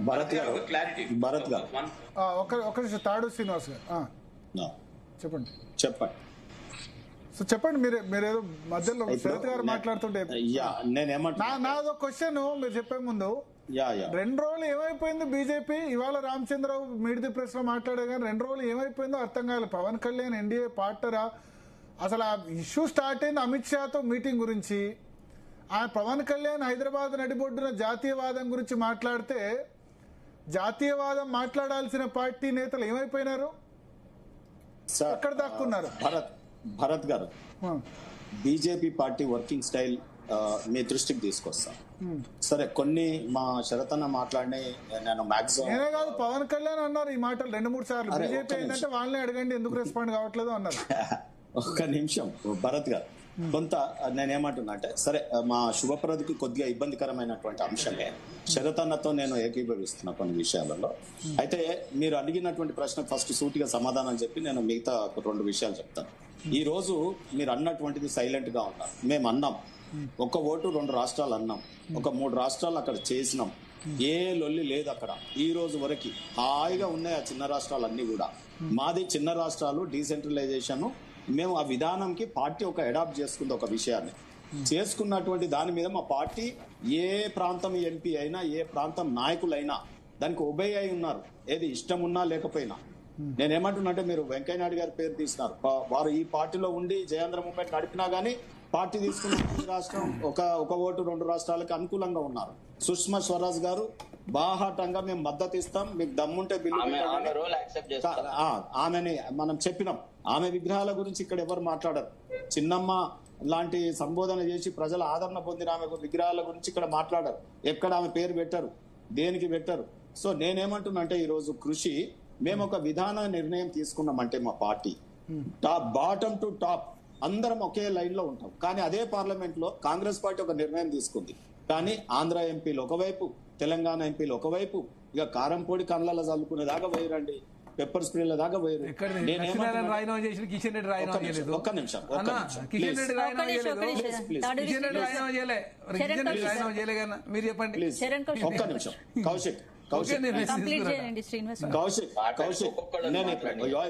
భరత్ గారు ఒక నిమిషం తాడు శ్రీనివాస్ గారు చెప్పండి. సో చెప్పండి, మీరేదో మధ్యలో శరత్ గారు మాట్లాడుతుంటే నాదో క్వశ్చన్ మీరు చెప్పే ముందు 2 రోజులు ఏమైపోయింది బీజేపీ? ఇవాళ రామచంద్రరావు మీట్ ది ప్రెస్ లో మాట్లాడే కానీ 2 రోజులు ఏమైపోయిందో అర్థం కాలేదు. పవన్ కళ్యాణ్ ఎన్డీఏ పార్టరా? అసలు ఆ ఇష్యూ స్టార్ట్ అయింది అమిత్ షాతో మీటింగ్ గురించి. ఆ పవన్ కళ్యాణ్ హైదరాబాద్ నడిబొడ్డున జాతీయవాదం గురించి మాట్లాడితే జాతీయవాదం మాట్లాడాల్సిన పార్టీ నేతలు ఏమైపోయినారు? ఎక్కడ దాక్కున్నారు? భరత్ గారు, బీజేపీ పార్టీ వర్కింగ్ స్టైల్ మీ దృష్టికి తీసుకొస్తా. సరే, కొన్ని మా శరతన్న మాట్లాడి నేను మాక్సిమం నేనే కాదు పవన్ కళ్యాణ్ అన్నారు ఈ మాటలు 2-3 సార్లు. బీజేపీ ఏంటంటే వాళ్ళని అడగండి ఎందుకు రెస్పాండ్ కావట్లేదు అన్నారు. ఒక్క నిమిషం భరత్ గారు, కొంత నేనేమంటున్నా అంటే, సరే మా శుభప్రదకి కొద్దిగా ఇబ్బందికరమైనటువంటి అంశమే. శరతన్నతో నేను ఏకీభవిస్తున్నా కొన్ని విషయాలలో. అయితే మీరు అడిగినటువంటి ప్రశ్న ఫస్ట్ సూటిగా సమాధానం చెప్పి నేను మిగతా 2 విషయాలు చెప్తాను. ఈ రోజు మీరు అన్నటువంటిది సైలెంట్ గా ఉన్నారు. మేము అన్నాం 1 ఓటు 2 రాష్ట్రాలు అన్నాం, ఒక 3 రాష్ట్రాలు అక్కడ చేసినాం. ఏ లొల్లి లేదు అక్కడ. ఈ రోజు వరకు హాయిగా ఉన్నాయి ఆ చిన్న రాష్ట్రాలన్నీ కూడా. మాది చిన్న రాష్ట్రాలు, డీసెంట్రలైజేషన్. మేము ఆ విధానంకి పార్టీ అడాప్ట్ చేసుకుంది ఒక విషయాన్ని. చేసుకున్నటువంటి దాని మీద మా పార్టీ ఏ ప్రాంతం ఎంపీ అయినా ఏ ప్రాంతం నాయకులైనా దానికి ఒబే అయి ఉన్నారు, ఏది ఇష్టం ఉన్నా లేకపోయినా. నేనేమంటున్నా, మీరు వెంకయ్యనాయుడు గారి పేరు తీసినారు. వారు ఈ పార్టీలో ఉండి జయేంద్ర మూవ్మెంట్ నడిపినా గానీ పార్టీ తీసుకున్న రాష్ట్రం ఒక ఓటు 2 రాష్ట్రాలకు అనుకూలంగా ఉన్నారు. సుష్మా స్వరాజ్ గారు బాహాటంగా మేము మద్దతు ఇస్తాం, మీకు దమ్ముంటే బిల్లు ఆమెని మనం చెప్పినాం. ఆమె విగ్రహాల గురించి ఇక్కడ ఎవరు మాట్లాడరు. చిన్నమ్మ లాంటి సంబోధన చేసి ప్రజల ఆదరణ పొందిన ఆమె విగ్రహాల గురించి ఇక్కడ మాట్లాడరు. ఎక్కడ ఆమె పేరు పెట్టరు, దేనికి పెట్టరు. సో నేనేమంటున్నా అంటే, ఈ రోజు కృషి మేము ఒక విధాన నిర్ణయం తీసుకున్నామంటే మా పార్టీ బాటమ్ టు టాప్ అందరం ఒకే లైన్ లో ఉంటాం. కానీ అదే పార్లమెంట్ లో కాంగ్రెస్ పార్టీ ఒక నిర్ణయం తీసుకుంది. కానీ ఆంధ్ర ఎంపీలు ఒకవైపు, తెలంగాణ ఎంపీలు ఒకవైపు, ఇక కారంపొడి కళ్ళలో చల్లుకునే దాకా పోయిరండి, పెప్పర్ స్ప్రేల దాకా పోయారు. ఒక్క నిమిషం, మీరు చెప్పండి. ఒక్క నిమిషం కౌశిక్,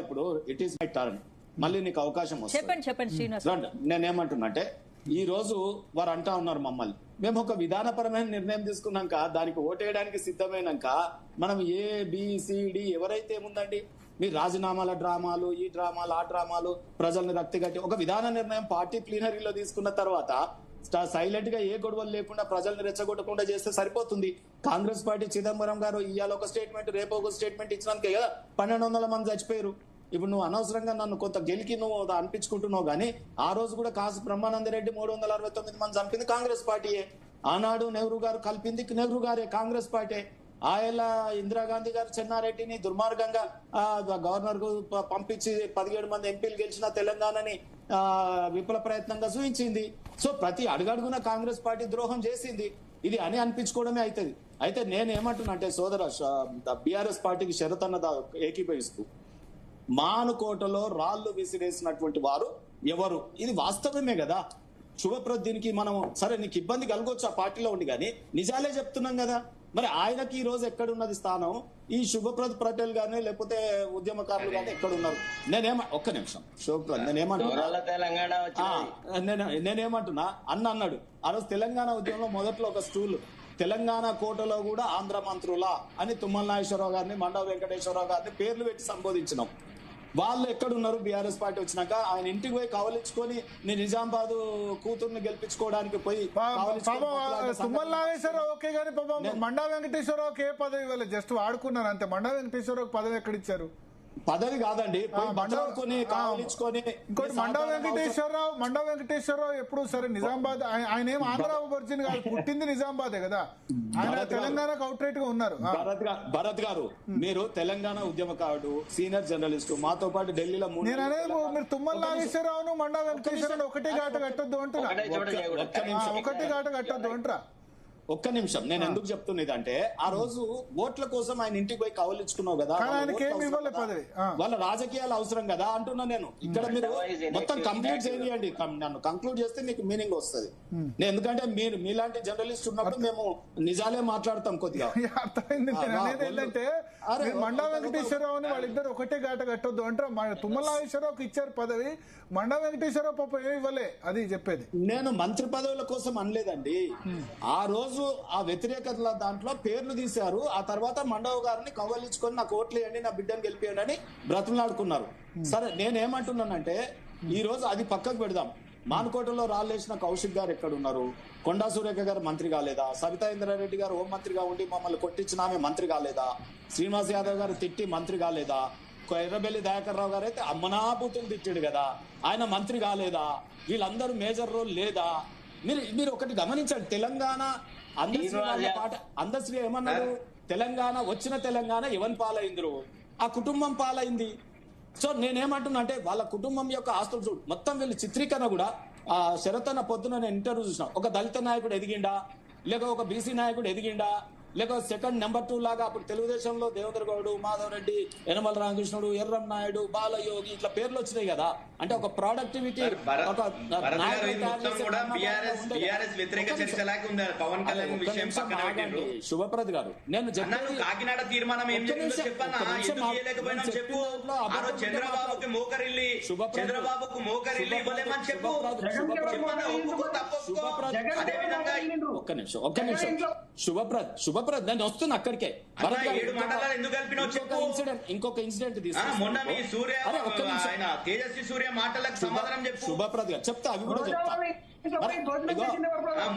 ఇప్పుడు ఇట్ ఈస్ మై టర్న్, మళ్ళీ నీకు అవకాశం వస్తుంది. నేనేమంటున్నా అంటే, ఈ రోజు వారు అంటా ఉన్నారు మమ్మల్ని, మేము ఒక విధానపరమైన నిర్ణయం తీసుకున్నాక దానికి ఓటేయడానికి సిద్ధమైనాక మనం ABCD ఎవరైతే ఏముందండి, మీ రాజీనామాల డ్రామాలు, ఈ డ్రామాలు, ఆ డ్రామాలు, ప్రజల్ని రక్తిగట్టి ఒక విధాన నిర్ణయం పార్టీ ప్లీనరీలో తీసుకున్న తర్వాత సైలెంట్ గా ఏ గొడవలు లేకుండా ప్రజల్ని రెచ్చగొట్టకుండా చేస్తే సరిపోతుంది. కాంగ్రెస్ పార్టీ చిదంబరం గారు ఇవాళ ఒక స్టేట్మెంట్, రేపు ఒక స్టేట్మెంట్ ఇచ్చినందుకే కదా 1200 మంది చచ్చిపోయారు. ఇప్పుడు నువ్వు అనవసరంగా నన్ను కొంత గెలికి నువ్వు అనిపించుకుంటున్నావు. కానీ ఆ రోజు కూడా కాసు బ్రహ్మానందరెడ్డి 369 మంది చంపింది కాంగ్రెస్ పార్టీయే. ఆనాడు నెహ్రూ గారు కలిపింది నెహ్రూ గారే, కాంగ్రెస్ పార్టీ. ఆయన ఇందిరాగాంధీ గారు చెన్నారెడ్డిని దుర్మార్గంగా గవర్నర్ కు పంపించి 17 మంది ఎంపీలు గెలిచిన తెలంగాణని విఫల ప్రయత్నంగా చూపించింది. సో ప్రతి అడుగడుగున కాంగ్రెస్ పార్టీ ద్రోహం చేసింది. ఇది అని అనిపించుకోవడమే అవుతుంది. అయితే నేనేమంటున్నా అంటే, సోదర బీఆర్ఎస్ పార్టీకి షరతన్న ఏకీభవిస్తూ మానుకోటలో రాళ్లు విసిరేసినటువంటి వారు ఎవరు? ఇది వాస్తవమే కదా. శుభప్రదీనికి మనం సరే నీకు ఇబ్బంది కలగొచ్చు ఆ పార్టీలో ఉండి, కానీ నిజాలే చెప్తున్నాం కదా. మరి ఆయనకి ఈ రోజు ఎక్కడున్నది స్థానం? ఈ శుభప్రద్ పటేల్ గానీ లేకపోతే ఉద్యమకారులు గానీ ఎక్కడున్నారు? ఒక్క నిమిషం శుభప్రద్, నేనేమంటున్నా అన్నాడు ఆ రోజు తెలంగాణ ఉద్యమంలో మొదట్లో ఒక స్టూల్ తెలంగాణ కోటలో కూడా ఆంధ్ర మంత్రులా అని తుమ్మల నాగేశ్వరరావు గారిని, మండవ వెంకటేశ్వరరావు గారిని పేర్లు పెట్టి సంబోధించినాం. వాళ్ళు ఎక్కడున్నారు? బీఆర్ఎస్ పార్టీ వచ్చినాక ఆయన ఇంటికి పోయి కావలించుకొని నీ నిజామాబాద్ కూతుర్ని గెలిపించుకోవడానికి పోయి తుమ్మల నాగేశ్వరరావు ఓకే గానీ మండా వెంకటేశ్వరరావుకి ఏ పదవి ఇవ్వలేదు, జస్ట్ వాడుకున్నారు అంతే. మండా వెంకటేశ్వరరావు పదవి ఎక్కడిచ్చారు? పదవి కాదండి, మండా వెంకటేశ్వరరావు ఎప్పుడు సరే నిజామాబాద్, ఆయన ఏం ఆంధ్ర ఒరిజిన్ కాదు, పుట్టింది నిజామాబాదే కదా. ఆయన తెలంగాణకు అవుట్ రైట్ గా ఉన్నారు. భరత్ గారు, మీరు తెలంగాణ ఉద్యమకారుడు, సీనియర్ జర్నలిస్ట్, మాతో పాటు ఢిల్లీలో నేను అనేది మీరు తుమ్మల నాగేశ్వరరావును మండా వెంకటేశ్వరరావు ఒకటే ఘాట కట్టొద్దు అంటున్నా, ఒకటే ఘాట కట్టొద్దు అంటారా? ఒక్క నిమిషం నేను ఎందుకు చెప్తున్నది అంటే ఆ రోజు ఓట్ల కోసం ఆయన ఇంటికి పోయి కౌలించుకున్నావు కదా, వాళ్ళ రాజకీయాలు అవసరం కదా అంటున్నా నేను. ఇక్కడ మీరు మొత్తం కంప్లీట్ చేయండి, నన్ను కంక్లూడ్ చేస్తే మీకు మీనింగ్ వస్తుంది. నేను ఎందుకంటే మీరు మీలాంటి జర్నలిస్ట్ ఉన్నప్పుడు మేము నిజాలే మాట్లాడతాం కొద్దిగా. ఏంటంటే మండా వెంకటేశ్వరరావు అని వాళ్ళిద్దరు ఒకటే గాట కట్టొద్దు అంటారు. తుమ్మల నాగేశ్వరరావుకి ఇచ్చారు పదవి, మండా వెంకటేశ్వరరావు పాప ఏమి ఇవ్వలే, అది చెప్పేది. నేను మంత్రి పదవుల కోసం అనలేదండి. ఆ రోజు ఆ వ్యతిరేకతల దాంట్లో పేర్లు తీశారు. ఆ తర్వాత మండవ గారిని కౌగలించుకొని నాకు ఓట్లు వేయండి, నా బిడ్డను గెలిపియండి అని బ్రతులాడుకున్నారు. సరే నేనేమంటున్నానంటే ఈ రోజు అది పక్కకు పెడదాం. మానుకోటలో రాళ్ళేసిన కౌశిక్ గారు ఎక్కడున్నారు? కొండా సురేఖ గారు మంత్రి కాలేదా? సబితా ఇంద్రారెడ్డి గారు హోం మంత్రిగా ఉండి మమ్మల్ని కొట్టించిన ఆమె మంత్రి కాలేదా? శ్రీనివాస్ యాదవ్ గారు తిట్టి మంత్రి కాలేదా? ఎర్రబెల్లి దయాకర్ రావు గారు అయితే అమ్మనాబూతులు తిట్టాడు కదా, ఆయన మంత్రి కాలేదా? వీళ్ళందరూ మేజర్ రోల్ లేదా? మీరు ఒకటి గమనించండి, తెలంగాణ అందశ్రీ ఏమన్నారు? తెలంగాణ వచ్చిన తెలంగాణ ఎవరి పాలైందిరు? ఆ కుటుంబం పాలైంది. సో నేనేమంటున్నా అంటే వాళ్ళ కుటుంబం యొక్క ఆస్తులు చూడు, మొత్తం వీళ్ళు చిత్రీకరణ కూడా ఆ శరతన పొద్దున నేను ఇంటర్వ్యూ చూసిన. ఒక దళిత నాయకుడు ఎదిగిండా, లేక ఒక బీసీ నాయకుడు ఎదిగిండా, లేక సెకండ్ నెంబర్ 2 లాగా అప్పుడు తెలుగుదేశంలో దేవేంద్ర గౌడ్, మాధవ్ రెడ్డి, యనమల రామకృష్ణుడు, ఎర్రం నాయుడు, బాలయోగి ఇట్లా పేర్లు వచ్చినాయి కదా. అంటే ఒక ప్రొడక్టివిటీ శుభప్రద్ గారు నేను కాకినాడ తీర్మానం ఏం చంద్రబాబుకి మోకరిల్లి చంద్రబాబుకు మోకరిల్లి ఇవ్వలేమని చెప్పు. ఒక్క నిమిషం శుభప్రద్ నేను వస్తున్నా అక్కడికే. ఇంకొక ఇన్సిడెంట్ మొన్న మీ సూర్య తేజస్వి సూర్య మాటలకు సమాధానం చెప్పు. శుభప్రద్ గారు చెప్తా, అవి కూడా చెప్తా.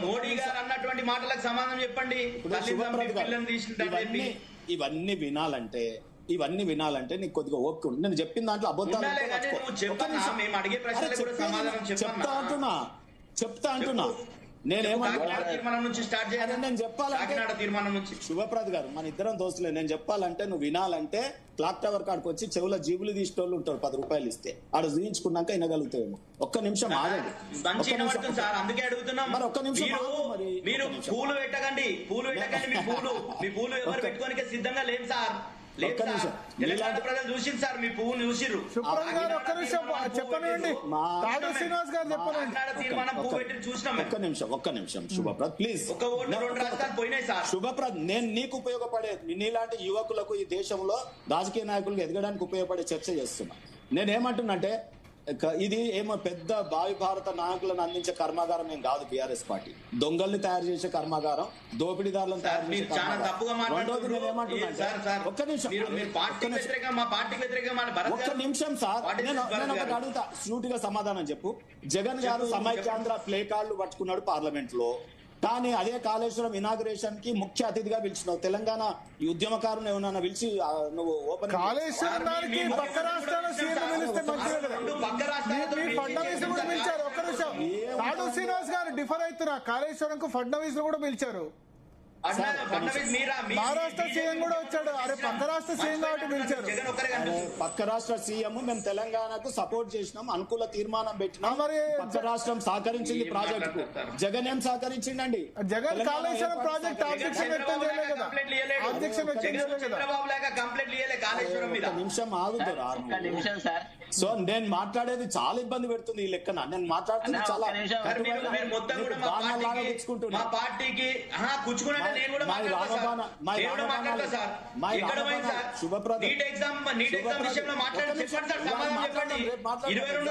మోడీ గారు అన్నటువంటి మాటలకు సమాధానం చెప్పండి. ఇవన్నీ వినాలంటే నీకు కొద్దిగా ఓపిక ఉంది. నేను చెప్పిన దాంట్లో అబద్ధాలు చెప్తా అంటున్నా. శుభప్రద్ గారు మన ఇద్దరం దోస్తులే. నేను చెప్పాలంటే నువ్వు వినాలంటే క్లాక్ టవర్ కాడికి వచ్చి చెవుల జీబులు తీసేటోళ్ళు ఉంటారు, 10 రూపాయలు ఇస్తే ఆడ చూయించుకున్నాక వినగలుగుతావేమో. ఒక్క నిమిషం ఆగండి, అందుకే అడుగుతున్నాం. మరి ఒక్క నిమిషం మీరు పూలు పెట్టకండి, మీ పూలు ఎవరు పెట్టుకోనికే సిద్ధంగా లేం సార్. తెలంగాణ ప్రజలు చూసింది సార్, మీ పువ్వును చూసిర్రు. చెప్పండి, తీర్మానం పువ్వు పెట్టి చూసినాం. ఒక్క నిమిషం శుభప్రద్ ప్లీజ్. ఒక ఓటు 2 రాష్ట్రాలు పోయినాయి సార్. శుభప్రద్ నేను నీకు ఉపయోగపడే నీలాంటి యువకులకు ఈ దేశంలో రాజకీయ నాయకులకు ఎదగడానికి ఉపయోగపడే చర్చ చేస్తున్నా. నేనేమంటున్నంటే ఇది ఏమో పెద్ద భావి భారత నాయకులను అందించే కర్మాగారం ఏం కాదు బీఆర్ఎస్ పార్టీ. దొంగల్ని తయారు చేసే కర్మాగారం, దోపిడీదారులను తయారు చేసే కర్మాగారం. రెండోది నేనేమంటున్నా, ఒక్క నిమిషం సార్, నేను ఒకటి అడుగుతా, సూటిగా సమాధానం చెప్పు. జగన్ గారు సమైక్యాంధ్ర ప్లే కార్డులు పట్టుకున్నాడు పార్లమెంట్ లో, కానీ అదే కాళేశ్వరం ఇనాగ్రేషన్ కి ముఖ్య అతిథిగా పిలిచినావు. తెలంగాణ ఈ ఉద్యమకారులు ఏమన్నా పిలిచి నువ్వు ఓపెన్ శ్రీనివాస్ గారు డిఫర్ అవుతున్నా. కాళేశ్వరం కు ఫడ్నవీస్ కూడా పిలిచారు, మహారాష్ట్ర సీఎం కూడా వచ్చాడు. అరే పక్క రాష్ట్ర సీఎం కాబట్టి పిలిచారు. పక్క రాష్ట్ర సీఎం మేము తెలంగాణకు సపోర్ట్ చేసినాం, అనుకూల తీర్మానం పెట్టినాం. మరి పక్క రాష్ట్రం సహకరించింది ప్రాజెక్ట్ కు. జగన్ ఏం సహకరించిండండి? జగన్ కాళేశ్వరం ప్రాజెక్ట్ ఆబ్జెక్షన్ వ్యక్తం చేయలేదు కదా. నిమిషం ఆగుతారు. సో నేను మాట్లాడేది చాలా ఇబ్బంది పెడుతుంది ఈ లెక్కన. నేను మాట్లాడుతుంది చాలా మా పార్టీకి శుభప్రద్ 22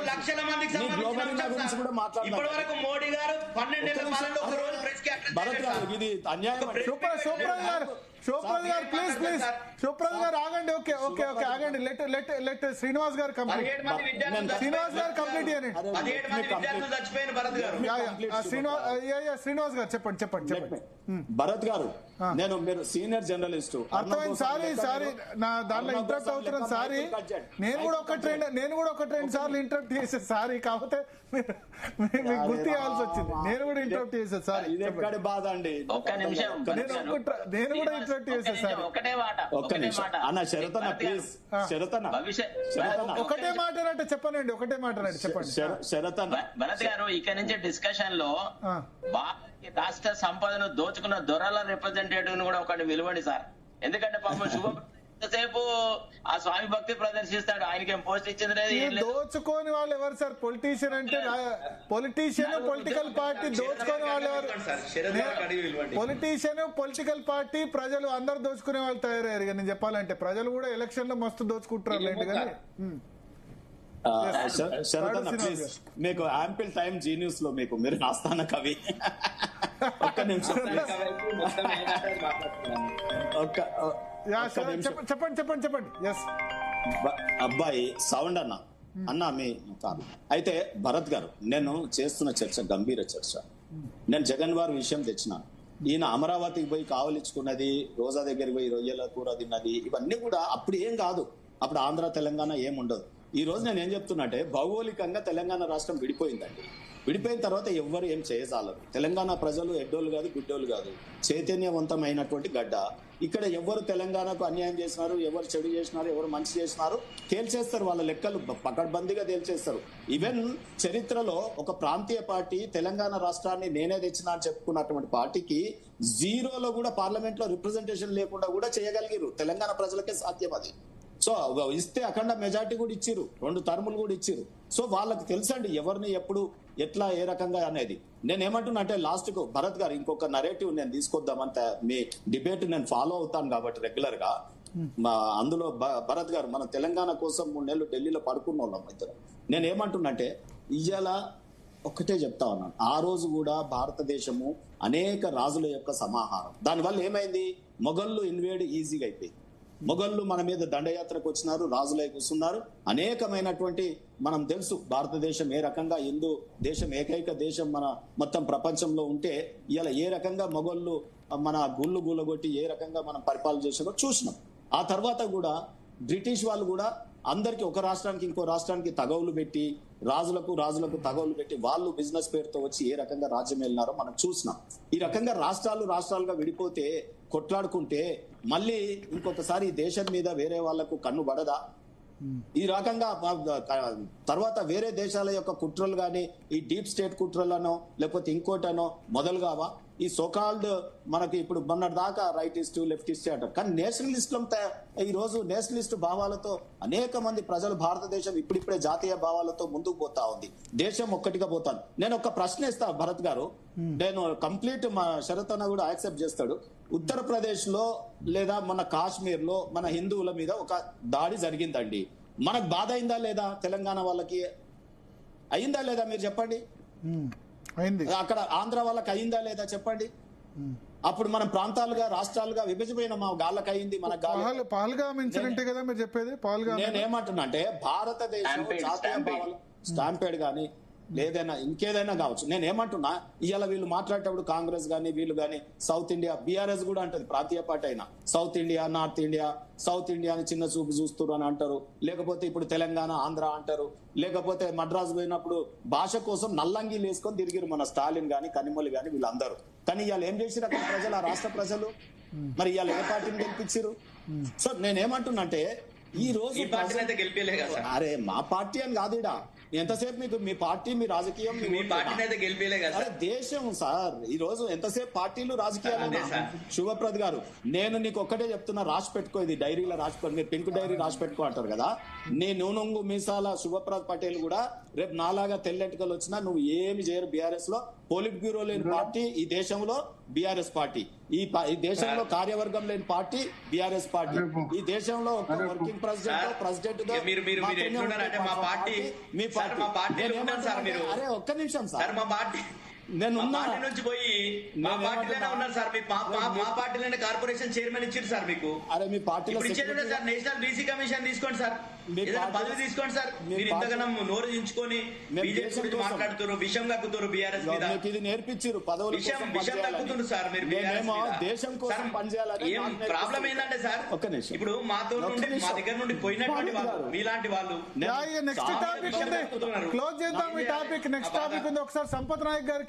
లక్షల మందికి ఇప్పటి వరకు మోడీ గారు 12 పాలనలో ఒక రోజు ప్రెస్ భరత్ గారు ఇది అన్యాయం. శివప్రద్ గారు ప్లీజ్ శివప్రద్ గారు ఆగండి. ఓకే ఆగండి. లెట్ శ్రీనివాస్ గారు కంప్లీట్ చేయండి. శ్రీనివాస్ గారు చెప్పండి. భరత్ గారు మీరు సీనియర్ జర్నలిస్ట్, అర్థమైంది. సారీ నా దాంట్లో ఇంటరప్ట్ అవుతున్నాను. సారీ, నేను కూడా ఒక 2 సార్లు ఇంటరప్ట్ చేసేది. సారీ, కాకపోతే మీకు గుర్తు చేయాల్సి వచ్చింది. నేను కూడా ఇంటరప్ట్ చేసేది. సారీ, బాధ అండి. ఒక్క నిమిషం నేను కూడా మాట్లాడేటట్టు చేస్తారు సార్. ఒక్క నిమిషం అన్న, శరతన్న ప్లీజ్, శరతన్న ఒకటే మాట్లాడంటే చెప్పనండి, ఒకటే మాట్లాడండి చెప్పండి. శరతన్న భరత్ గారు ఇక్కడ నుంచి డిస్కషన్ లో రాష్ట్ర సంపదను దోచుకున్న దొరల రిప్రజెంటేటివ్ కూడా ఒకటి విలువండి సార్. ఎందుకంటే పాపం శుభ సేపు ఆ స్వామి భక్తి ప్రదర్శిస్తాడు, ఆయనకి ఏం పోస్ట్ ఇచ్చింది లేదు. దోచుకోని వాళ్ళు ఎవరు సార్? పొలిటీషియన్ అంటే పొలిటీషియన్ పొలిటికల్ పార్టీ దోచుకోని వాళ్ళు ఎవరు? పొలిటీషియన్ పొలిటికల్ పార్టీ ప్రజలు అందరు దోచుకునే వాళ్ళు తయారయ్యారు. ఇక నేను చెప్పాలంటే ప్రజలు కూడా ఎలక్షన్ లో మస్తు దోచుకుంటారు లేండి. కానీ శరతన్న ప్లీజ్, మీకు యాంపిల్ టైం జీ న్యూస్ లో మీకు మీరు ఆస్థాన కవి. ఒక్క నిమిషం చెప్పండి చెప్పండి చెప్పండి. ఎస్ అబ్బాయి సౌండ్ అన్న అన్న మీ కాదు. అయితే భరత్ గారు, నేను చేస్తున్న చర్చ గంభీర చర్చ. నేను జగన్ వారి విషయం తెచ్చినాను. ఈయన అమరావతికి పోయి కావలించుకున్నది, రోజా దగ్గరికి పోయి రొయ్యల కూర తిన్నది, ఇవన్నీ కూడా అప్పుడు ఏం కాదు. అప్పుడు ఆంధ్ర తెలంగాణ ఏం ఉండదు. ఈ రోజు నేను ఏం చెప్తున్నట్టే, భౌగోళికంగా తెలంగాణ రాష్ట్రం విడిపోయిందండి. విడిపోయిన తర్వాత ఎవ్వరు ఏం చేయజాలరు. తెలంగాణ ప్రజలు ఎడ్డోళ్ళు కాదు, గుడ్డోళ్ళు కాదు, చైతన్యవంతమైనటువంటి గడ్డ. ఇక్కడ ఎవరు తెలంగాణకు అన్యాయం చేసినారు, ఎవరు చెడు చేసినారు, ఎవరు మంచి చేసినారు తేల్చేస్తారు. వాళ్ళ లెక్కలు పకడ్బందీగా తేల్చేస్తారు. ఈవెన్ చరిత్రలో ఒక ప్రాంతీయ పార్టీ తెలంగాణ రాష్ట్రాన్ని నేనే తెచ్చినా అని చెప్పుకున్నటువంటి పార్టీకి జీరోలో కూడా పార్లమెంట్ లో రిప్రజెంటేషన్ లేకుండా కూడా చేయగలిగారు. తెలంగాణ ప్రజలకే సాధ్యం అది. సో ఇస్తే అఖండ మెజార్టీ కూడా ఇచ్చిరు, 2 టర్ములు కూడా ఇచ్చిరు. సో వాళ్ళకి తెలుసండి ఎవరిని ఎప్పుడు ఎట్లా ఏ రకంగా అనేది. నేనేమంటున్నా అంటే లాస్ట్ కు భరత్ గారు ఇంకొక నరేటివ్ నేను తీసుకొద్దామంత, మీ డిబేట్ నేను ఫాలో అవుతాను కాబట్టి రెగ్యులర్ గా. అందులో భరత్ గారు, మన తెలంగాణ కోసం 3 నెలలు ఢిల్లీలో పడుకున్న వాళ్ళం ఇద్దరు. నేను ఏమంటున్నంటే ఇవాళ ఒక్కటే చెప్తా ఉన్నాను, ఆ రోజు కూడా భారతదేశము అనేక రాజుల యొక్క సమాహారం. దానివల్ల ఏమైంది, మొఘళ్ళు ఇన్వేడ్ ఈజీగా అయిపోయింది. మొఘళ్ళు మన మీద దండయాత్రకు వచ్చినారు, రాజులై కూర్చున్నారు. అనేకమైనటువంటి మనం తెలుసు భారతదేశం ఏ రకంగా హిందూ దేశం, ఏకైక దేశం మన మొత్తం ప్రపంచంలో ఉంటే ఇలా ఏ రకంగా మొఘళ్ళు మన గుళ్ళు గుల్లగొట్టి ఏ రకంగా మనం పరిపాలన చేసారో చూసినాం. ఆ తర్వాత కూడా బ్రిటిష్ వాళ్ళు కూడా అందరికి ఒక రాష్ట్రానికి ఇంకో రాష్ట్రానికి తగవులు పెట్టి, రాజులకు తగవులు పెట్టి వాళ్ళు బిజినెస్ పేరుతో వచ్చి ఏ రకంగా రాజ్యం వెళ్ళినారో మనం చూసినాం. ఈ రకంగా రాష్ట్రాలుగా విడిపోతే, కొట్లాడుకుంటే మళ్ళీ ఇంకొకసారి ఈ దేశం మీద వేరే వాళ్లకు కన్ను పడదా? ఈ రకంగా తర్వాత వేరే దేశాల యొక్క కుట్రలు కానీ, ఈ డీప్ స్టేట్ కుట్రలనో లేకపోతే ఇంకోటనో మొదలు కావా? ఈ సోకాల్డ్ మనకి ఇప్పుడు మొన్నటి దాకా రైటిస్ట్ లెఫ్టిస్ట్ అంటారు, కానీ నేషనలిస్ట్ ఈ రోజు నేషనలిస్ట్ భావాలతో అనేక మంది ప్రజలు, భారతదేశం ఇప్పుడిప్పుడే జాతీయ భావాలతో ముందుకు పోతా ఉంది. దేశం ఒక్కటిగా పోతాను. నేను ఒక ప్రశ్న ఇస్తా భరత్ గారు, నేను కంప్లీట్ మా శరతన్న కూడా యాక్సెప్ట్ చేస్తాడు. ఉత్తరప్రదేశ్ లో లేదా మన కాశ్మీర్ లో మన హిందువుల మీద ఒక దాడి జరిగిందండి. మనకు బాధ అయిందా లేదా? తెలంగాణ వాళ్ళకి అయిందా లేదా? మీరు చెప్పండి. అక్కడ ఆంధ్ర వాళ్ళకి అయిందా లేదా చెప్పండి. అప్పుడు మనం ప్రాంతాలుగా రాష్ట్రాలుగా విభజిపోయిన మా గాళ్ళకి అయింది. మన పహల్గామ్ ఇన్సిడెంట్ కదా మీరు చెప్పేది? నేను ఏమంటున్నా అంటే భారతదేశం జాతీయ భావాలు, స్టాంపేడ్ గానీ లేదైనా ఇంకేదైనా కావచ్చు. నేను ఏమంటున్నా, ఇవాళ వీళ్ళు మాట్లాడేటప్పుడు కాంగ్రెస్ గానీ వీళ్ళు గానీ సౌత్ ఇండియా, బీఆర్ఎస్ కూడా అంటది ప్రాంతీయ పార్టీ అయినా, south India north India, south ఇండియాని చిన్న చూపు చూస్తున్నారు అని అంటారు. లేకపోతే ఇప్పుడు తెలంగాణ ఆంధ్ర అంటారు. లేకపోతే మద్రాసు పోయినప్పుడు భాష కోసం నల్లంగిలు వేసుకొని తిరిగిరు మన స్టాలిన్ గానీ కనిమొలి గానీ వీళ్ళందరూ. కానీ ఇవాళ ఏం చేసిరు అక్కడ ప్రజలు, ఆ రాష్ట్ర ప్రజలు? మరి ఇవాళ ఏ పార్టీని గెలిపించారు? సో నేనేమంటున్నా అంటే ఈ రోజు అరే మా పార్టీ అని కాదు, ఇడా ఎంతసేపు మీకు మీ పార్టీ మీ రాజకీయం దేశం సార్. ఈ రోజు ఎంతసేపు పార్టీలు రాజకీయాలు. శుభప్రద్ గారు, నేను నీకు ఒక్కటే చెప్తున్నా, రాసి పెట్టుకో, ఇది డైరీలో రాసిపెట్టుకో. మీరు పింక్ డైరీ రాసి పెట్టుకో అంటారు కదా. నేను నూనొంగు మీసాల శుభప్రద్ పటేల్ కూడా రేపు నాలాగా తెల్లెంటుకలు వచ్చినా నువ్వు ఏమి చేయరు. బీఆర్ఎస్ లో పోలిట్ బ్యూరో లేని పార్టీ ఈ దేశంలో బీఆర్ఎస్ పార్టీ. ఈ దేశంలో కార్యవర్గం లేని పార్టీ బీఆర్ఎస్ పార్టీ. ఈ దేశంలో వర్కింగ్ ప్రెసిడెంట్ అరే ఒక్క నిమిషం సార్, మా పార్టీ నేను నుంచి పోయి మా పార్టీలోనే ఉన్నారు సార్. మా పార్టీలోనే కార్పొరేషన్ చైర్మన్ ఇచ్చారు సార్ మీకు. అరే మీ పార్టీలో సార్ నేషనల్ బీసీ కమిషన్ తీసుకోండి సార్, పదవి తీసుకోండి సార్. మీరు ఇంతగానో నోరు దించుకొని బీజేపీ గురించి మాట్లాడుతారు, విషం కక్కుతారు బీఆర్ఎస్ మీద. ఇది నేర్పించారు పదవులు, విషం కక్కుతున్నారు సార్ మీరు. దేశం కోసం పనిచేయాలని ఏం ప్రాబ్లం ఏంటంటే సార్, ఇప్పుడు మాతో నుండి మా దగ్గర నుండి పోయినటువంటి వాళ్ళు, మీలాంటి వాళ్ళు. నెక్స్ట్ టాపిక్ క్లోజ్ చేద్దాం. ఈ టాపిక్ నెక్స్ట్ టాపిక్ ఉంది. ఒకసారి సంపత్ నాయక్ గారికి